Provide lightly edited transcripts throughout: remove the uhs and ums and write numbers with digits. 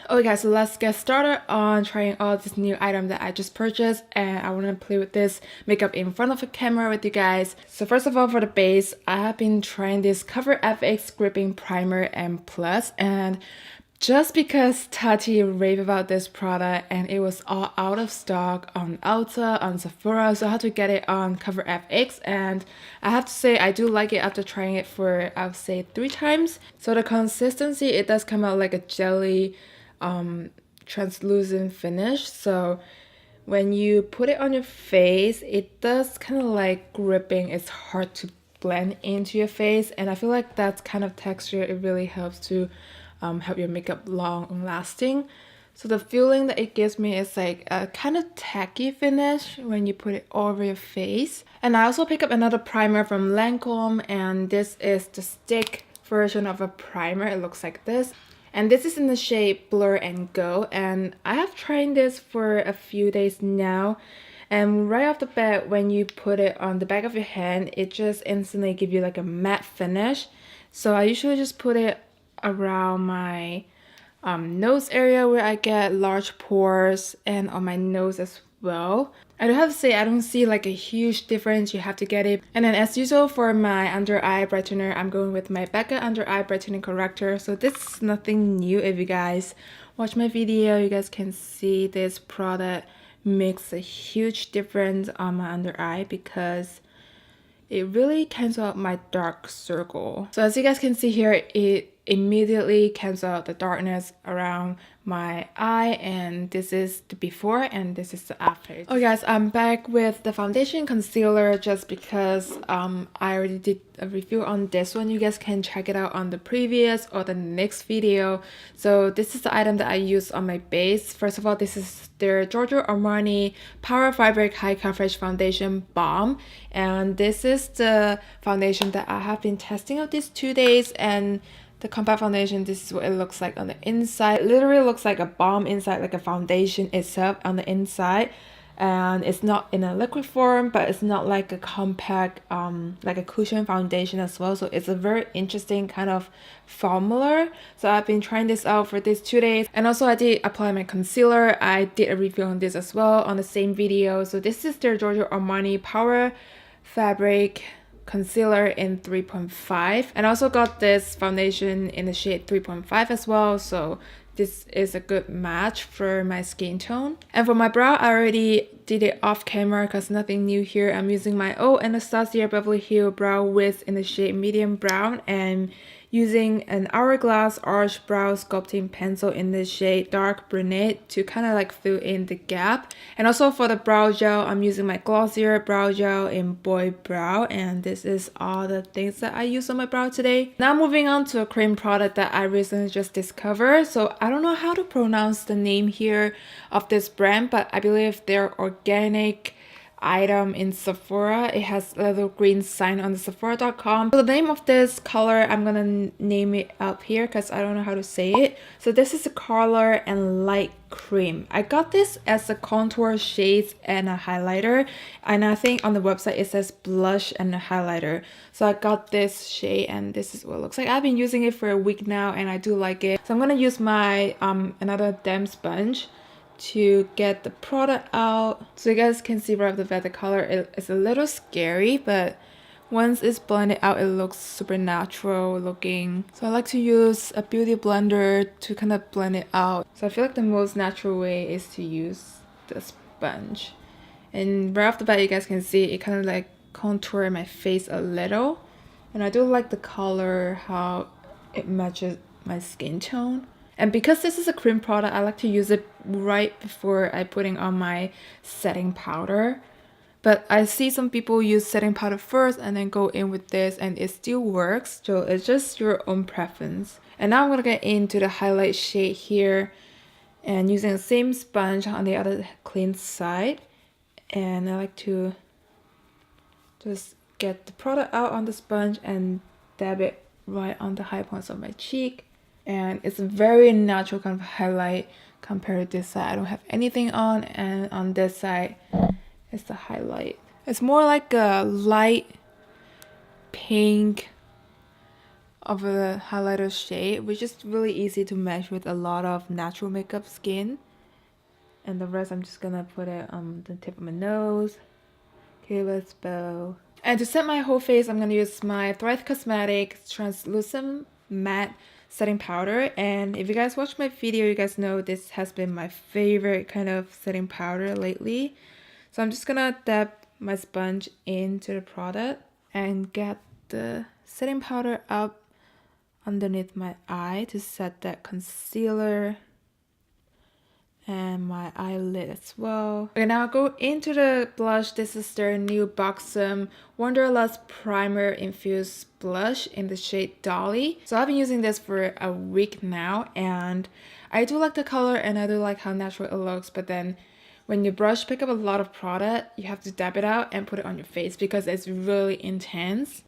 Okay guys, so let's get started on trying out this new item that I just purchased, and I want to play with this makeup in front of a camera with you guys. So first of all, for the base, I have been trying this Cover FX Gripping Primer M+, and just because Tati raved about this product and it was all out of stock on Ulta, on Sephora, so I had to get it on Cover FX, and I have to say I do like it after trying it for, I would say, 3 times. So the consistency, it does come out like a jelly translucent finish, so when you put it on your face, it does kind of like gripping. It's hard to blend into your face, and I feel like that kind of texture, it really helps to help your makeup long lasting. So the feeling that it gives me is like a kind of tacky finish when you put it all over your face. And I also picked up another primer from Lancome, and this is the stick version of a primer. It looks like this. And this is in the shade Blur and Go, and I have tried this for a few days now, and right off the bat, when you put it on the back of your hand, it just instantly gives you like a matte finish. So I usually just put it around my nose area where I get large pores, and on my nose as well. I do have to say I don't see like a huge difference. You have to get it. And then as usual for my under eye brightener, I'm going with my Becca under eye brightening corrector. So this is nothing new. If you guys watch my video, you guys can see this product makes a huge difference on my under eye because it really cancels out my dark circle. So as you guys can see here, it immediately cancels out the darkness around my eye, and this is the before and this is the after. Okay guys, I'm back with the foundation concealer just because I already did a review on this one. You guys can check it out on the previous or the next video. So this is the item that I use on my base. First of all, this is their Giorgio Armani Power Fabric High Coverage Foundation Balm, and this is the foundation that I have been testing out these 2 days. And the compact foundation, this is what it looks like on the inside. It literally looks like a balm inside, like a foundation itself on the inside. And it's not in a liquid form, but it's not like a compact, like a cushion foundation as well. So it's a very interesting kind of formula. So I've been trying this out for these 2 days. And also I did apply my concealer. I did a review on this as well on the same video. So this is their Giorgio Armani Power Fabric Concealer in 3.5, and I also got this foundation in the shade 3.5 as well, so this is a good match for my skin tone. And for my brow, I already did it off camera because nothing new here. I'm using my Anastasia Beverly Hills Brow Wiz in the shade medium brown, and using an Hourglass Arch Brow Sculpting Pencil in the shade Dark Brunette to kind of like fill in the gap. And also for the brow gel, I'm using my Glossier Brow Gel in Boy Brow, and this is all the things that I use on my brow today. Now moving on to a cream product that I recently just discovered. So I don't know how to pronounce the name here of this brand, but I believe they're organic item in Sephora. It has a little green sign on the Sephora.com. So the name of this color, I'm gonna name it up here because I don't know how to say it. So this is a color and light cream. I got this as a contour shades and a highlighter, and I think on the website it says blush and a highlighter. So I got this shade, and this is what it looks like. I've been using it for a week now and I do like it. So I'm gonna use my another damp sponge to get the product out. So you guys can see right off the bat the color is a little scary, but once it's blended out, it looks super natural looking. So I like to use a beauty blender to kind of blend it out. So I feel like the most natural way is to use the sponge. And right off the bat, you guys can see it kind of like contour my face a little. And I do like the color, how it matches my skin tone. And because this is a cream product, I like to use it right before I putting on my setting powder. But I see some people use setting powder first and then go in with this, and it still works. So it's just your own preference. And now I'm going to get into the highlight shade here, and using the same sponge on the other clean side. And I like to just get the product out on the sponge and dab it right on the high points of my cheek. And it's a very natural kind of highlight compared to this side. I don't have anything on, and on this side it's the highlight. It's more like a light pink of a highlighter shade, which is really easy to match with a lot of natural makeup skin. And the rest I'm just gonna put it on the tip of my nose. Okay, let's bow. And to set my whole face, I'm gonna use my Thrive Cosmetics Translucent Matte Setting Powder. And if you guys watch my video, you guys know this has been my favorite kind of setting powder lately. So I'm just gonna dab my sponge into the product and get the setting powder up underneath my eye to set that concealer and my eyelid as well. Okay, now I'll go into the blush. This is their new Buxom Wanderlust Primer Infused Blush in the shade Dolly. So I've been using this for a week now, and I do like the color and I do like how natural it looks, but then when you brush, pick up a lot of product, you have to dab it out and put it on your face because it's really intense.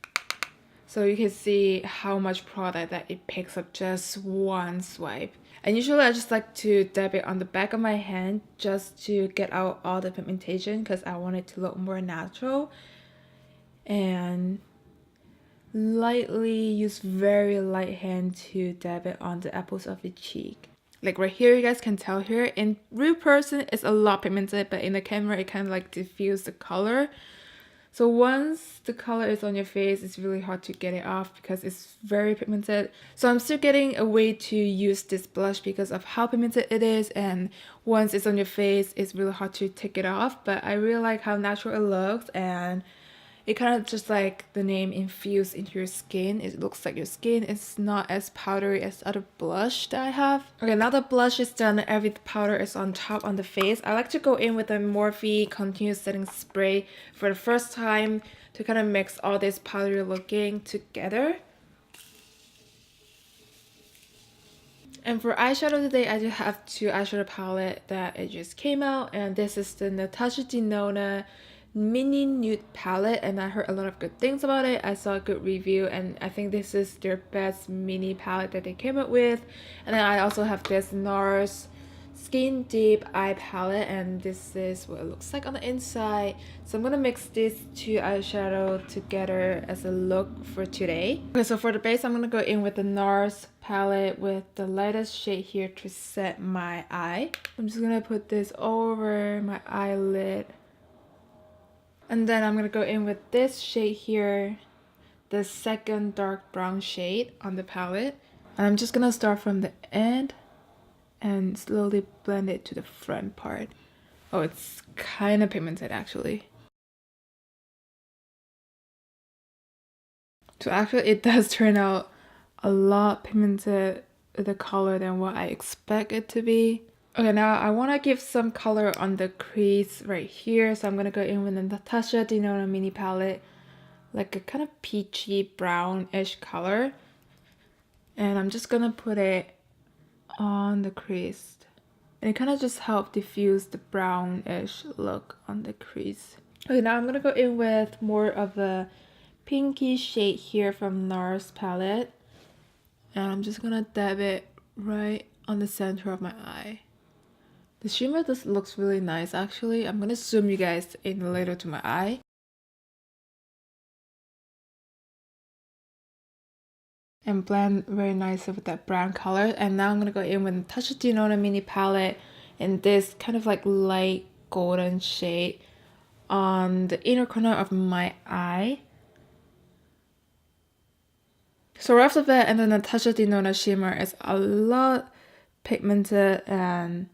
So you can see how much product that it picks up just one swipe. And usually I just like to dab it on the back of my hand just to get out all the pigmentation because I want it to look more natural. And lightly use very light hand to dab it on the apples of the cheek. Like right here, you guys can tell here, in real person it's a lot pigmented, but in the camera it kind of like diffuse the color. So once the color is on your face, it's really hard to get it off because it's very pigmented. So I'm still getting a way to use this blush because of how pigmented it is, and once it's on your face, it's really hard to take it off. But I really like how natural it looks, and it kind of just like the name infused into your skin. It looks like your skin is not as powdery as other blush that I have. Okay, now the blush is done, every powder is on top on the face. I like to go in with a Morphe Continuous Setting Spray for the first time to kind of mix all this powdery looking together. And for eyeshadow today, I do have two eyeshadow palette that it just came out, and this is the Natasha Denona Mini Nude palette, and I heard a lot of good things about it. I saw a good review, and I think this is their best mini palette that they came up with. And then I also have this NARS Skin Deep Eye palette, and this is what it looks like on the inside. So I'm gonna mix these two eyeshadow together as a look for today. Okay, so for the base, I'm gonna go in with the NARS palette with the lightest shade here to set my eye. I'm just gonna put this over my eyelid. And then I'm gonna go in with this shade here, the second dark brown shade on the palette. And I'm just gonna start from the end and slowly blend it to the front part. Oh, it's kind of pigmented actually. So actually it does turn out a lot pigmented, the color, than what I expect it to be. Okay, now I want to give some color on the crease right here, so I'm going to go in with the Natasha Denona mini palette, like a kind of peachy brownish color, and I'm just going to put it on the crease, and it kind of just helps diffuse the brownish look on the crease. Okay, now I'm going to go in with more of a pinky shade here from NARS palette, and I'm just going to dab it right on the center of my eye. The shimmer just looks really nice actually. I'm gonna zoom you guys in a little to my eye. And blend very nicely with that brown color. And now I'm gonna go in with Natasha Denona mini palette in this kind of like light golden shade on the inner corner of my eye. So right off the bat, and the Natasha Denona shimmer is a lot pigmented and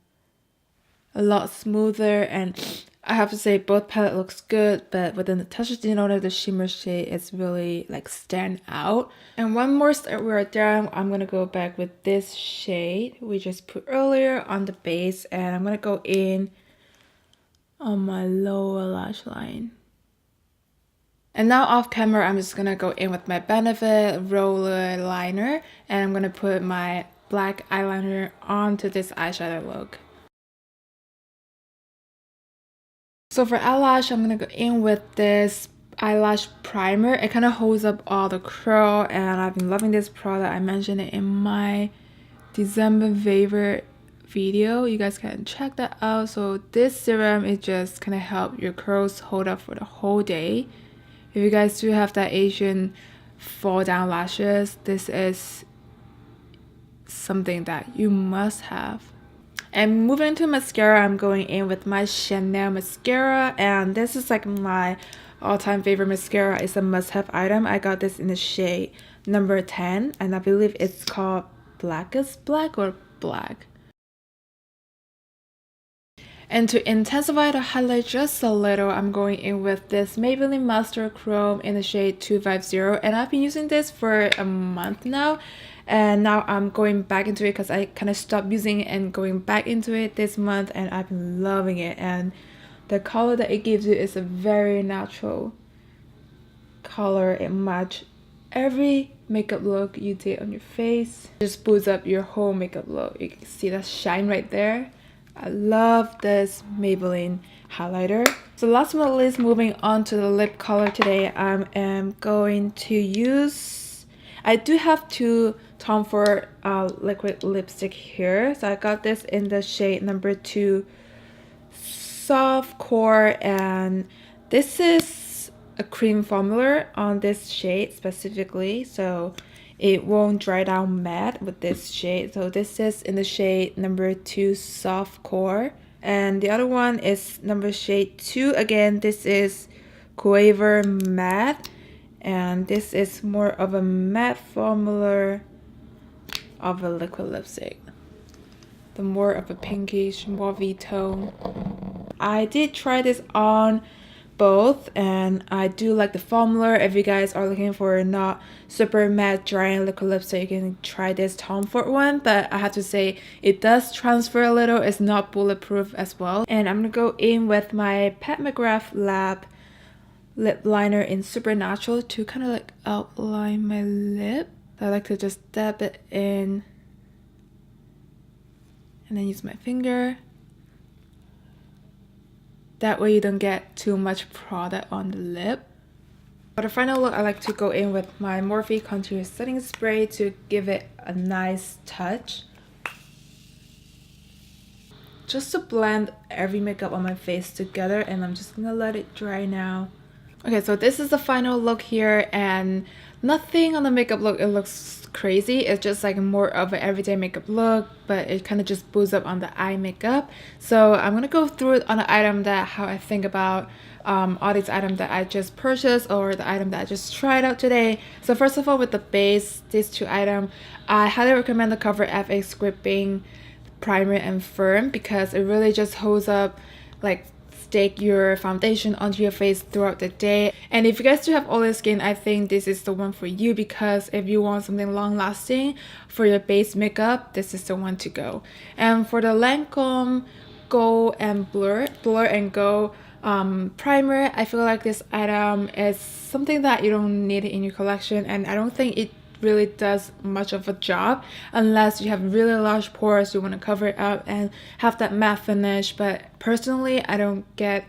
a lot smoother, and I have to say both palette looks good, but with the Natasha Denona, the shimmer shade is really like stand out. And one more step we're down, I'm gonna go back with this shade we just put earlier on the base, and I'm gonna go in on my lower lash line. And now off camera, I'm just gonna go in with my Benefit roller liner, and I'm gonna put my black eyeliner onto this eyeshadow look. So for eyelash, I'm gonna go in with this eyelash primer. It kind of holds up all the curl, and I've been loving this product. I mentioned it in my December favorite video. You guys can check that out. So this serum is just gonna help your curls hold up for the whole day. If you guys do have that Asian fall down lashes, this is something that you must have. And moving to mascara, I'm going in with my Chanel mascara, and this is like my all-time favorite mascara. It's a must-have item. I got this in the shade number 10, and I believe it's called Blackest Black or Black. And to intensify the highlight just a little, I'm going in with this Maybelline Master Chrome in the shade 250, and I've been using this for a month now, and now I'm going back into it because I kind of stopped using it and going back into it this month, and I've been loving it. And the color that it gives you is a very natural color. It matches every makeup look you did on your face. Just boosts up your whole makeup look. You can see that shine right there. I love this Maybelline highlighter. So last but not least, moving on to the lip color today, I am going to use, I do have two Tom Ford liquid lipstick here. So I got this in the shade number 2 Soft Core, and this is a cream formula on this shade specifically, so it won't dry down matte with this shade. So this is in the shade number 2 Soft Core, and the other one is number shade 2. Again, this is Quaver Matte, and this is more of a matte formula of a liquid lipstick, the more of a pinkish mauvey tone. I did try this on both, and I do like the formula. If you guys are looking for not super matte drying liquid lipstick, you can try this Tom Ford one, but I have to say it does transfer a little. It's not bulletproof as well. And I'm gonna go in with my Pat McGrath Lab lip liner in Supernatural to kind of like outline my lip. I like to just dab it in and then use my finger. That way you don't get too much product on the lip. For the final look, I like to go in with my Morphe Contour Setting Spray to give it a nice touch. Just to blend every makeup on my face together, and I'm just gonna let it dry now. Okay, so this is the final look here, and nothing on the makeup look, it looks crazy. It's just like more of an everyday makeup look, but it kind of just boosts up on the eye makeup. So I'm gonna go through it on the item that how I think about all these items that I just purchased or the item that I just tried out today. So first of all, with the base, these two items, I highly recommend the Cover FX Gripping Primer and Firm because it really just holds up, like stick your foundation onto your face throughout the day. And if you guys do have oily skin, I think this is the one for you, because if you want something long lasting for your base makeup, this is the one to go. And for the Lancome Go and Blur and Go primer, I feel like this item is something that you don't need in your collection, and I don't think it really does much of a job unless you have really large pores, you want to cover it up and have that matte finish. But personally, I don't get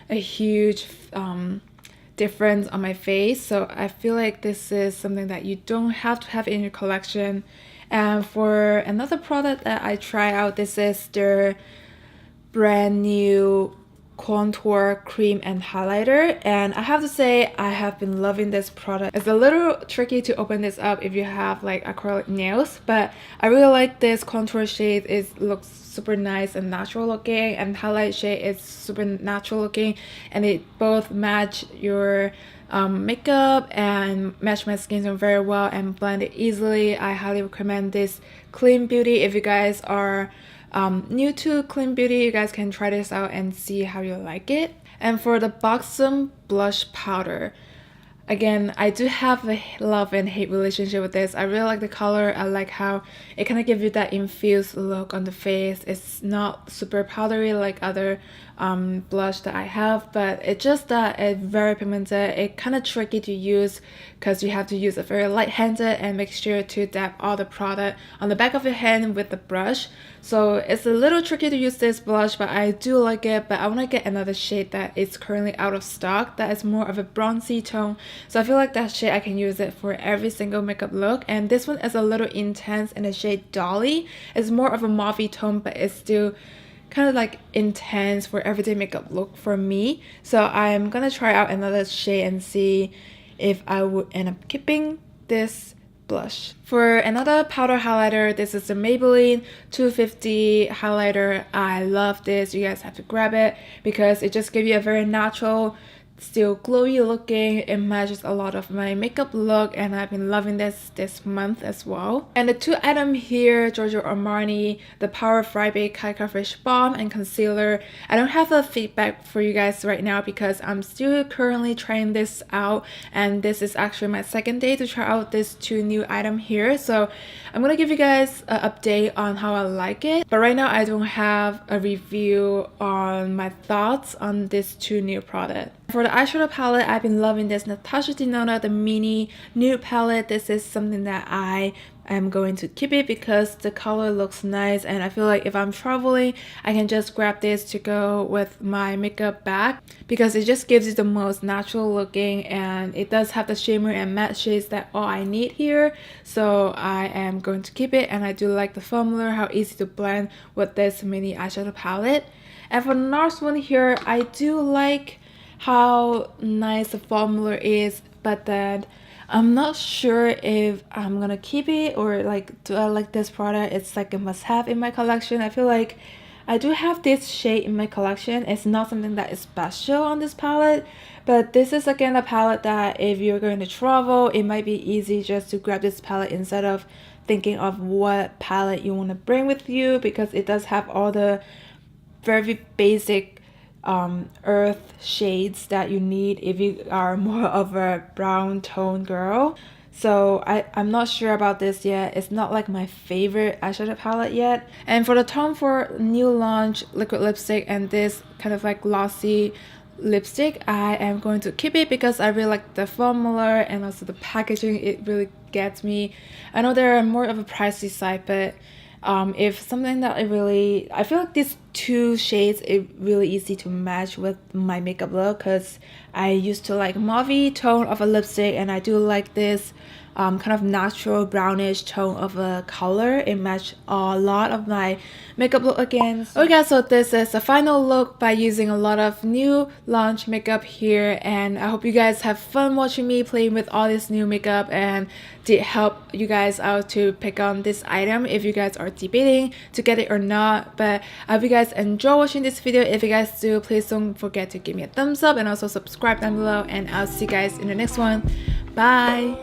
a huge difference on my face, so I feel like this is something that you don't have to have in your collection. And for another product that I try out, this is their brand new contour cream and highlighter, and I have to say I have been loving this product. It's a little tricky to open this up if you have like acrylic nails, but I really like this contour shade. It looks super nice and natural looking, and highlight shade is super natural looking, and it both match your makeup and match my skin tone very well and blend it easily. I highly recommend this Clean Beauty. If you guys are new to Clean Beauty, you guys can try this out and see how you like it. And for the Buxom blush powder, again, I do have a love and hate relationship with this. I really like the color. I like how it kind of gives you that infused look on the face. It's not super powdery like other blush that I have, but it's just that it's very pigmented. It's kind of tricky to use because you have to use a very light-handed and make sure to dab all the product on the back of your hand with the brush. So it's a little tricky to use this blush, but I do like it. But I want to get another shade that is currently out of stock that is more of a bronzy tone. So I feel like that shade I can use it for every single makeup look. And this one is a little intense in the shade Dolly. It's more of a mauvey tone, but it's still kind of like intense for everyday makeup look for me. So I'm gonna try out another shade and see if I would end up keeping this blush. For another powder highlighter, this is the Maybelline 250 highlighter. I love this. You guys have to grab it because it just gives you a very natural, still glowy looking. It matches a lot of my makeup look, and I've been loving this month as well. And the two items here, Giorgio Armani, the Power Friday High Coverage Balm and Concealer. I don't have a feedback for you guys right now because I'm still currently trying this out, and this is actually my second day to try out these two new items here. So I'm gonna give you guys an update on how I like it. But right now I don't have a review on my thoughts on these two new products. For the eyeshadow palette, I've been loving this Natasha Denona, the mini nude palette. This is something that I am going to keep it because the color looks nice, and I feel like if I'm traveling, I can just grab this to go with my makeup bag because it just gives you the most natural looking, and it does have the shimmer and matte shades that all I need here. So I am going to keep it, and I do like the formula, how easy to blend with this mini eyeshadow palette. And for the NARS one here, I do like how nice the formula is, but then I'm not sure if I'm gonna keep it or like do I like this product. It's like a must-have in my collection. I feel like I do have this shade in my collection. It's not something that is special on this palette, but this is again a palette that if you're going to travel, it might be easy just to grab this palette instead of thinking of what palette you want to bring with you, because it does have all the very basic earth shades that you need if you are more of a brown tone girl. So I'm not sure about this yet. It's not like my favorite eyeshadow palette yet. And for the Tom Ford new launch liquid lipstick and this kind of like glossy lipstick, I am going to keep it because I really like the formula and also the packaging. It really gets me. I know they're more of a pricey side, but if something that I feel like these two shades is really easy to match with my makeup look, because I used to like mauvey tone of a lipstick, and I do like this kind of natural brownish tone of a color. It matched a lot of my makeup look again. Okay guys, so this is the final look by using a lot of new launch makeup here, and I hope you guys have fun watching me playing with all this new makeup and did help you guys out to pick on this item if you guys are debating to get it or not. But I hope you guys enjoy watching this video. If you guys do, please don't forget to give me a thumbs up and also subscribe down below, and I'll see you guys in the next one. Bye.